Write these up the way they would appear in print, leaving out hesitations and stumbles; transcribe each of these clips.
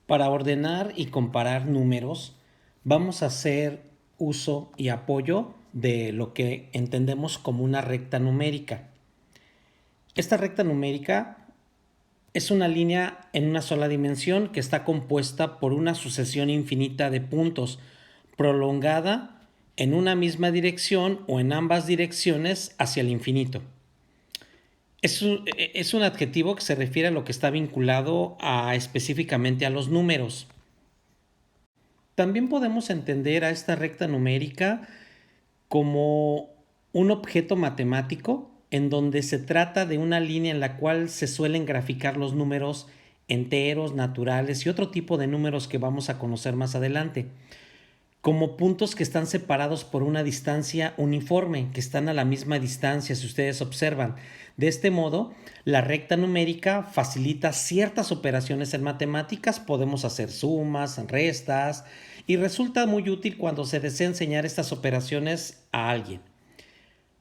Para ordenar y comparar números, vamos a hacer uso y apoyo de lo que entendemos como una recta numérica. Esta recta numérica es una línea en una sola dimensión que está compuesta por una sucesión infinita de puntos, prolongada en una misma dirección o en ambas direcciones hacia el infinito. Es un adjetivo que se refiere a lo que está vinculado específicamente a los números. También podemos entender a esta recta numérica como un objeto matemático en donde se trata de una línea en la cual se suelen graficar los números enteros, naturales y otro tipo de números que vamos a conocer más adelante, como puntos que están separados por una distancia uniforme, que están a la misma distancia, si ustedes observan. De este modo, la recta numérica facilita ciertas operaciones en matemáticas, podemos hacer sumas, restas, y resulta muy útil cuando se desea enseñar estas operaciones a alguien.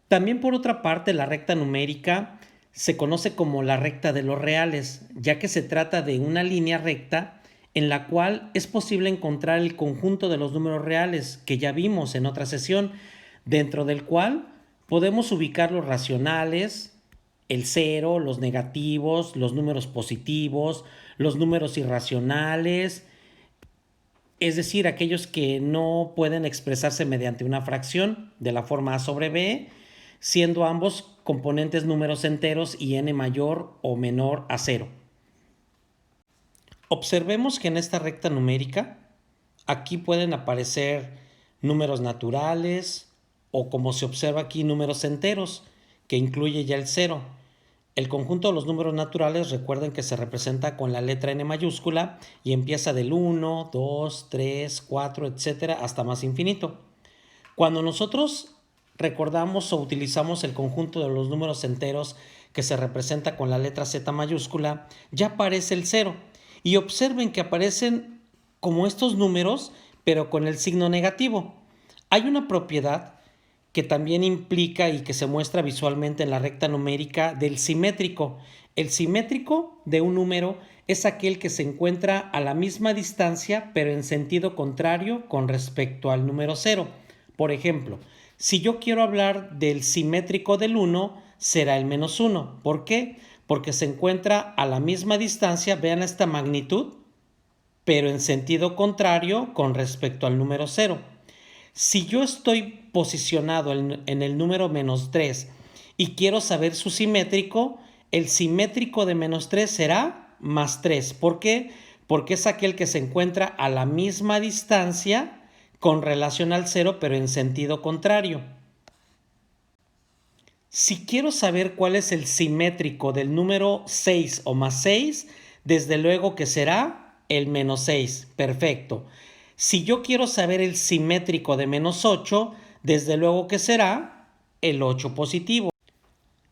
También por otra parte, la recta numérica se conoce como la recta de los reales, ya que se trata de una línea recta en la cual es posible encontrar el conjunto de los números reales que ya vimos en otra sesión, dentro del cual podemos ubicar los racionales, el cero, los negativos, los números positivos, los números irracionales, es decir, aquellos que no pueden expresarse mediante una fracción de la forma a sobre b, siendo ambos componentes números enteros y n mayor o menor a cero. Observemos que en esta recta numérica, aquí pueden aparecer números naturales o, como se observa aquí, números enteros, que incluye ya el cero. El conjunto de los números naturales, recuerden que se representa con la letra n mayúscula y empieza del 1, 2, 3, 4, etcétera, hasta más infinito. Cuando nosotros recordamos o utilizamos el conjunto de los números enteros que se representa con la letra z mayúscula, ya aparece el cero. Y observen que aparecen como estos números, pero con el signo negativo. Hay una propiedad que también implica y que se muestra visualmente en la recta numérica del simétrico. El simétrico de un número es aquel que se encuentra a la misma distancia, pero en sentido contrario con respecto al número 0. Por ejemplo, si yo quiero hablar del simétrico del 1, será el menos 1. ¿Por qué? Porque se encuentra a la misma distancia, vean esta magnitud, pero en sentido contrario con respecto al número 0. Si yo estoy posicionado en el número menos 3 y quiero saber su simétrico, el simétrico de menos 3 será más 3. ¿Por qué? Porque es aquel que se encuentra a la misma distancia con relación al 0, pero en sentido contrario. Si quiero saber cuál es el simétrico del número 6 o más 6, desde luego que será el menos 6. Perfecto. Si yo quiero saber el simétrico de menos 8, desde luego que será el 8 positivo.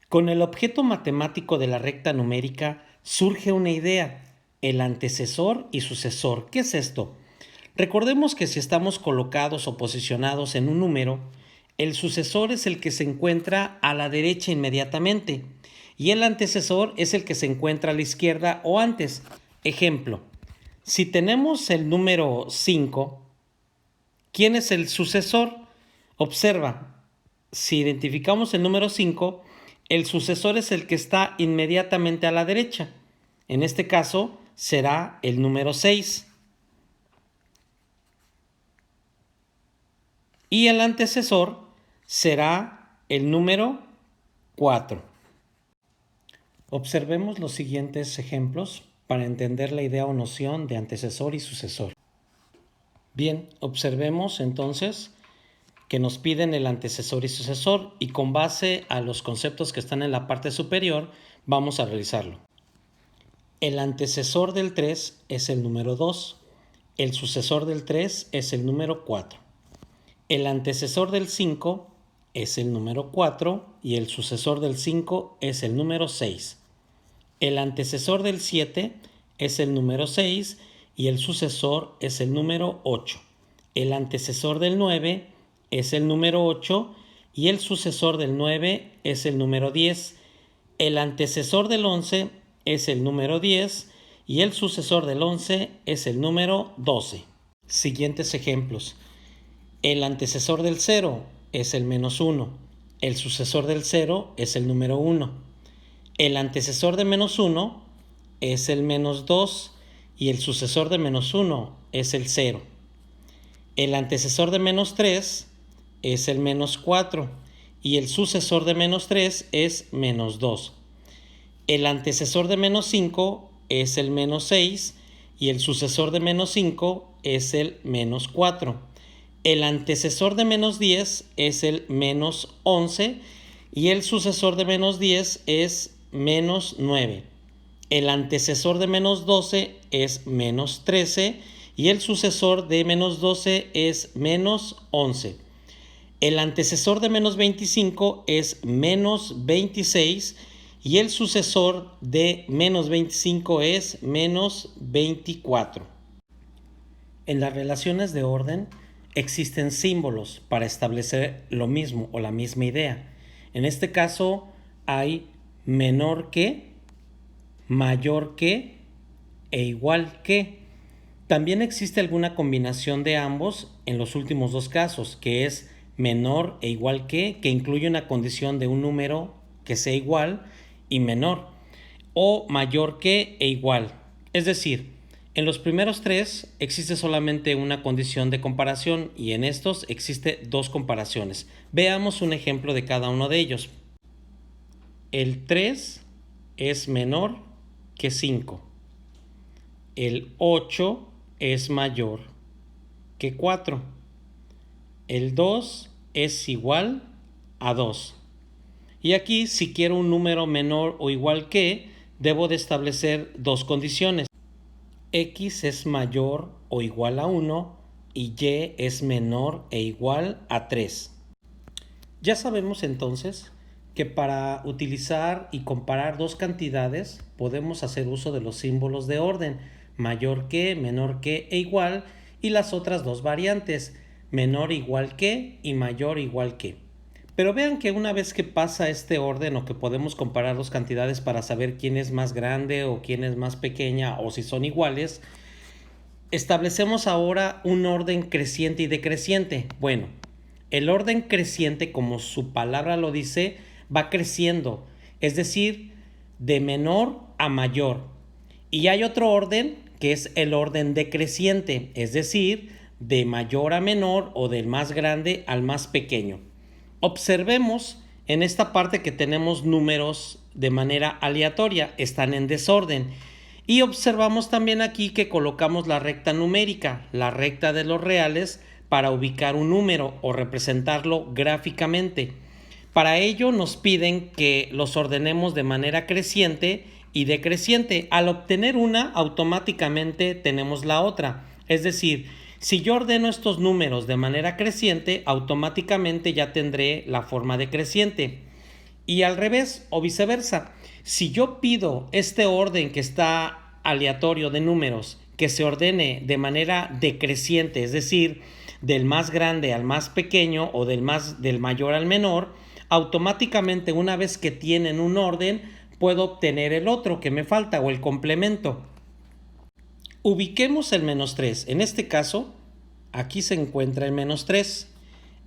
Con el objeto matemático de la recta numérica surge una idea, el antecesor y sucesor. ¿Qué es esto? Recordemos que si estamos colocados o posicionados en un número, el sucesor es el que se encuentra a la derecha inmediatamente y el antecesor es el que se encuentra a la izquierda o antes. Ejemplo, si tenemos el número 5, ¿quién es el sucesor? Observa, si identificamos el número 5, el sucesor es el que está inmediatamente a la derecha. En este caso será el número 6. Y el antecesor será el número 4. Observemos los siguientes ejemplos para entender la idea o noción de antecesor y sucesor. Bien, observemos entonces que nos piden el antecesor y sucesor y con base a los conceptos que están en la parte superior vamos a realizarlo. El antecesor del 3 es el número 2, el sucesor del 3 es el número 4. El antecesor del 5 es el número 4 y el sucesor del 5 es el número 6. El antecesor del 7 es el número 6 y el sucesor es el número 8. El antecesor del 9 es el número 8 y el sucesor del 9 es el número 10. El antecesor del 11 es el número 10 y el sucesor del 11 es el número 12. Siguientes ejemplos. El antecesor del 0 es el menos 1. El sucesor del 0 es el número 1. El antecesor de menos 1 es el menos 2 y el sucesor de menos 1 es el 0. El antecesor de menos 3 es el menos 4 y el sucesor de menos 3 es menos 2. El antecesor de menos 5 es el menos 6 y el sucesor de menos 5 es el menos 4. El antecesor de menos 10 es el menos 11 y el sucesor de menos 10 es menos 9. El antecesor de menos 12 es menos 13 y el sucesor de menos 12 es menos 11. El antecesor de menos 25 es menos 26 y el sucesor de menos 25 es menos 24. En las relaciones de orden existen símbolos para establecer lo mismo o la misma idea. En este caso hay menor que, mayor que e igual que. También existe alguna combinación de ambos en los últimos dos casos, que es menor e igual que incluye una condición de un número que sea igual y menor, o mayor que e igual. Es decir, en los primeros tres existe solamente una condición de comparación y en estos existe dos comparaciones. Veamos un ejemplo de cada uno de ellos. El 3 es menor que 5. El 8 es mayor que 4. El 2 es igual a 2. Y aquí, si quiero un número menor o igual que, debo de establecer dos condiciones. X es mayor o igual a 1 y Y es menor e igual a 3. Ya sabemos entonces que para utilizar y comparar dos cantidades podemos hacer uso de los símbolos de orden, mayor que, menor que e igual, y las otras dos variantes, menor igual que y mayor igual que. Pero vean que una vez que pasa este orden o que podemos comparar dos cantidades para saber quién es más grande o quién es más pequeña o si son iguales, establecemos ahora un orden creciente y decreciente. Bueno, el orden creciente, como su palabra lo dice, va creciendo, es decir, de menor a mayor. Y hay otro orden que es el orden decreciente, es decir, de mayor a menor o del más grande al más pequeño. Observemos en esta parte que tenemos números de manera aleatoria, están en desorden. Y observamos también aquí que colocamos la recta numérica, la recta de los reales, para ubicar un número o representarlo gráficamente. Para ello nos piden que los ordenemos de manera creciente y decreciente. Al obtener una, automáticamente tenemos la otra. Es decir, si yo ordeno estos números de manera creciente, automáticamente ya tendré la forma decreciente. Y al revés o viceversa. Si yo pido este orden que está aleatorio de números que se ordene de manera decreciente, es decir, del más grande al más pequeño o del mayor al menor, automáticamente una vez que tienen un orden, puedo obtener el otro que me falta o el complemento. Ubiquemos el menos 3. En este caso, aquí se encuentra el menos 3.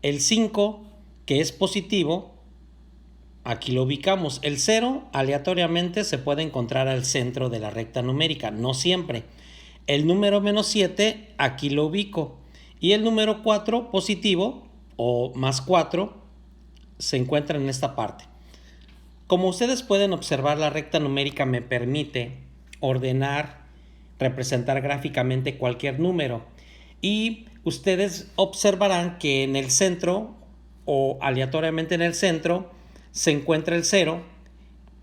El 5, que es positivo, aquí lo ubicamos. El 0 aleatoriamente se puede encontrar al centro de la recta numérica, no siempre. El número menos 7 aquí lo ubico. Y el número 4 positivo o más 4 se encuentra en esta parte. Como ustedes pueden observar, la recta numérica me permite ordenar, representar gráficamente cualquier número. Y ustedes observarán que en el centro o aleatoriamente en el centro se encuentra el 0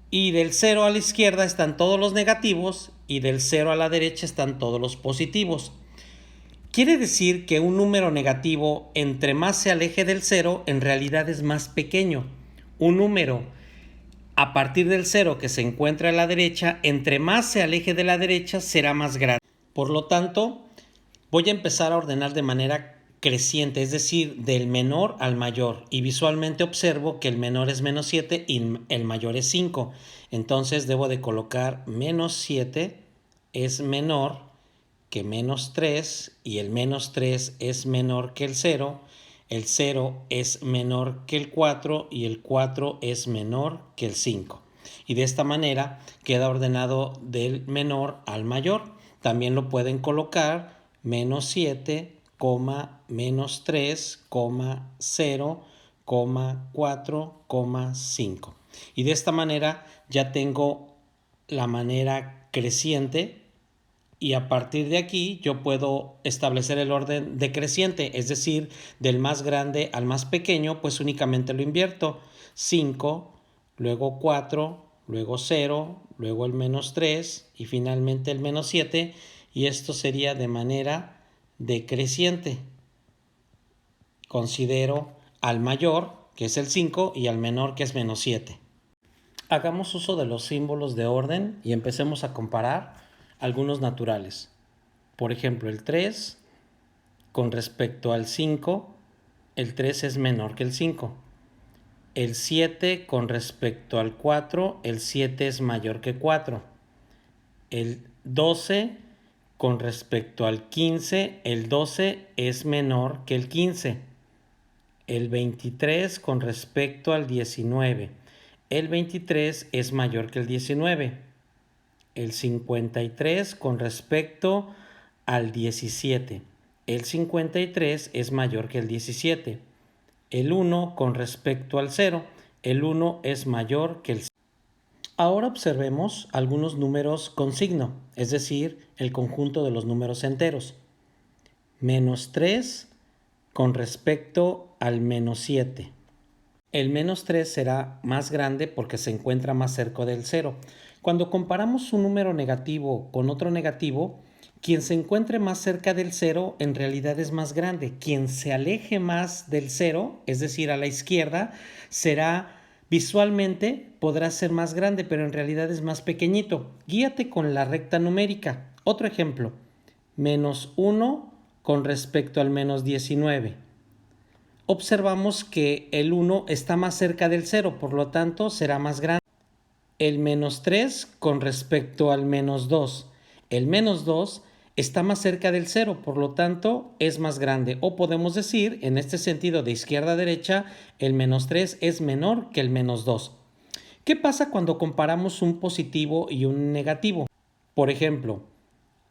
y del 0 a la izquierda están todos los negativos y del 0 a la derecha están todos los positivos. Quiere decir que un número negativo, entre más se aleje del 0, en realidad es más pequeño. Un número a partir del 0 que se encuentra a la derecha, entre más se aleje de la derecha, será más grande. Por lo tanto, voy a empezar a ordenar de manera creciente, es decir, del menor al mayor. Y visualmente observo que el menor es menos 7 y el mayor es 5. Entonces debo de colocar menos 7 es menor que menos 3 y el menos 3 es menor que el 0 es menor que el 4 y el 4 es menor que el 5. Y de esta manera queda ordenado del menor al mayor. También lo pueden colocar menos 7, menos 3, 0, 4, 5. Y de esta manera ya tengo la manera creciente y a partir de aquí yo puedo establecer el orden decreciente, es decir, del más grande al más pequeño, pues únicamente lo invierto. 5, luego 4, luego 0, luego el menos 3 y finalmente el menos 7, y esto sería de manera decreciente. Considero al mayor, que es el 5, y al menor, que es menos 7. Hagamos uso de los símbolos de orden y empecemos a comparar algunos naturales. Por ejemplo, el 3 con respecto al 5, el 3 es menor que el 5. El 7 con respecto al 4, el 7 es mayor que 4. El 12 con respecto al 15, el 12 es menor que el 15. El 23 con respecto al 19. El 23 es mayor que el 19. El 53 con respecto al 17. El 53 es mayor que el 17. El 1 con respecto al 0. El 1 es mayor que el 0. Ahora observemos algunos números con signo, es decir, el conjunto de los números enteros. Menos 3 con respecto al menos 7. El menos 3 será más grande porque se encuentra más cerca del 0. Cuando comparamos un número negativo con otro negativo, quien se encuentre más cerca del 0 en realidad es más grande. Quien se aleje más del 0, es decir, a la izquierda, será visualmente podrá ser más grande, pero en realidad es más pequeñito. Guíate con la recta numérica. Otro ejemplo, menos 1 con respecto al menos 19. Observamos que el 1 está más cerca del 0, por lo tanto será más grande. El menos 3 con respecto al menos 2. El menos 2 está más cerca del 0, por lo tanto es más grande. O podemos decir, en este sentido de izquierda a derecha, el menos 3 es menor que el menos 2. ¿Qué pasa cuando comparamos un positivo y un negativo? Por ejemplo,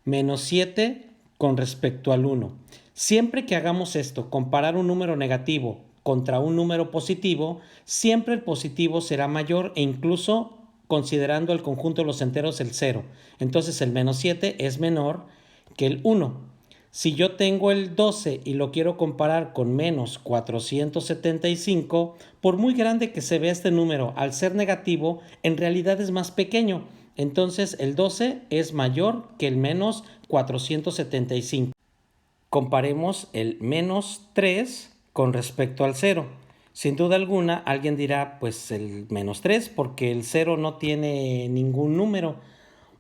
menos 7 con respecto al 1. Siempre que hagamos esto, comparar un número negativo contra un número positivo, siempre el positivo será mayor e incluso considerando el conjunto de los enteros el 0. Entonces el menos 7 es menor que el 1. Si yo tengo el 12 y lo quiero comparar con menos 475, por muy grande que se vea este número, al ser negativo, en realidad es más pequeño. Entonces el 12 es mayor que el menos 475. Comparemos el menos 3 con respecto al 0. Sin duda alguna, alguien dirá, pues el menos 3 porque el 0 no tiene ningún número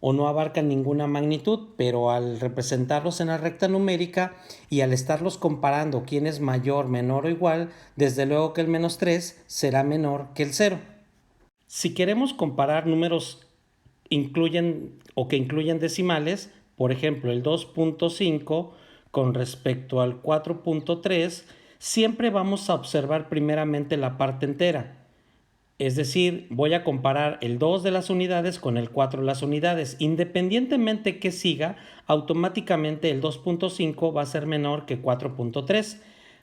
o no abarcan ninguna magnitud, pero al representarlos en la recta numérica y al estarlos comparando quién es mayor, menor o igual, desde luego que el menos 3 será menor que el 0. Si queremos comparar números que incluyen decimales, por ejemplo el 2.5 con respecto al 4.3, siempre vamos a observar primeramente la parte entera. Es decir, voy a comparar el 2 de las unidades con el 4 de las unidades. Independientemente que siga, automáticamente el 2.5 va a ser menor que 4.3,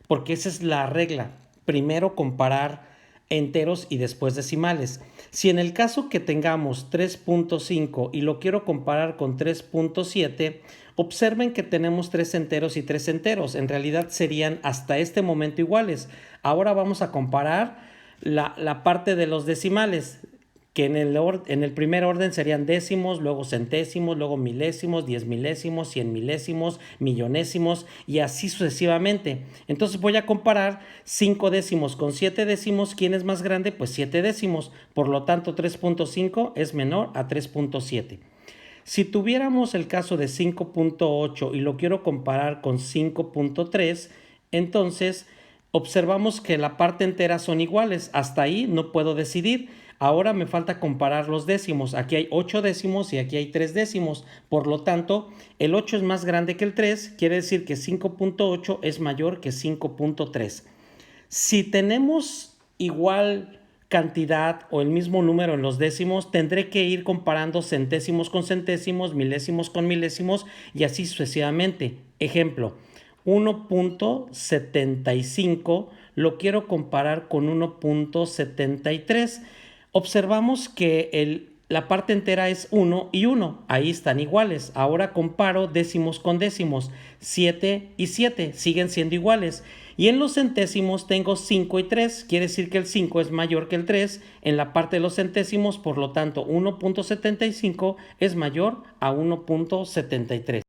porque esa es la regla. Primero comparar enteros y después decimales. Si en el caso que tengamos 3.5 y lo quiero comparar con 3.7, observen que tenemos 3 enteros y 3 enteros. En realidad serían hasta este momento iguales. Ahora vamos a comparar la parte de los decimales, que en el primer orden serían décimos, luego centésimos, luego milésimos, 10 milésimos, 100 milésimos, millonésimos y así sucesivamente. Entonces voy a comparar 5 décimos con 7 décimos. ¿Quién es más grande? Pues 7 décimos. Por lo tanto, 3.5 es menor a 3.7. Si tuviéramos el caso de 5.8 y lo quiero comparar con 5.3, entonces observamos que la parte entera son iguales. Hasta ahí no puedo decidir. Ahora me falta comparar los décimos. Aquí hay 8 décimos y aquí hay 3 décimos. Por lo tanto, el 8 es más grande que el 3, quiere decir que 5.8 es mayor que 5.3. Si tenemos igual cantidad o el mismo número en los décimos, tendré que ir comparando centésimos con centésimos, milésimos con milésimos y así sucesivamente. Ejemplo, 1.75 lo quiero comparar con 1.73. Observamos que la parte entera es 1 y 1, ahí están iguales. Ahora comparo décimos con décimos, 7 y 7 siguen siendo iguales. Y en los centésimos tengo 5 y 3, quiere decir que el 5 es mayor que el 3 en la parte de los centésimos, por lo tanto 1.75 es mayor a 1.73.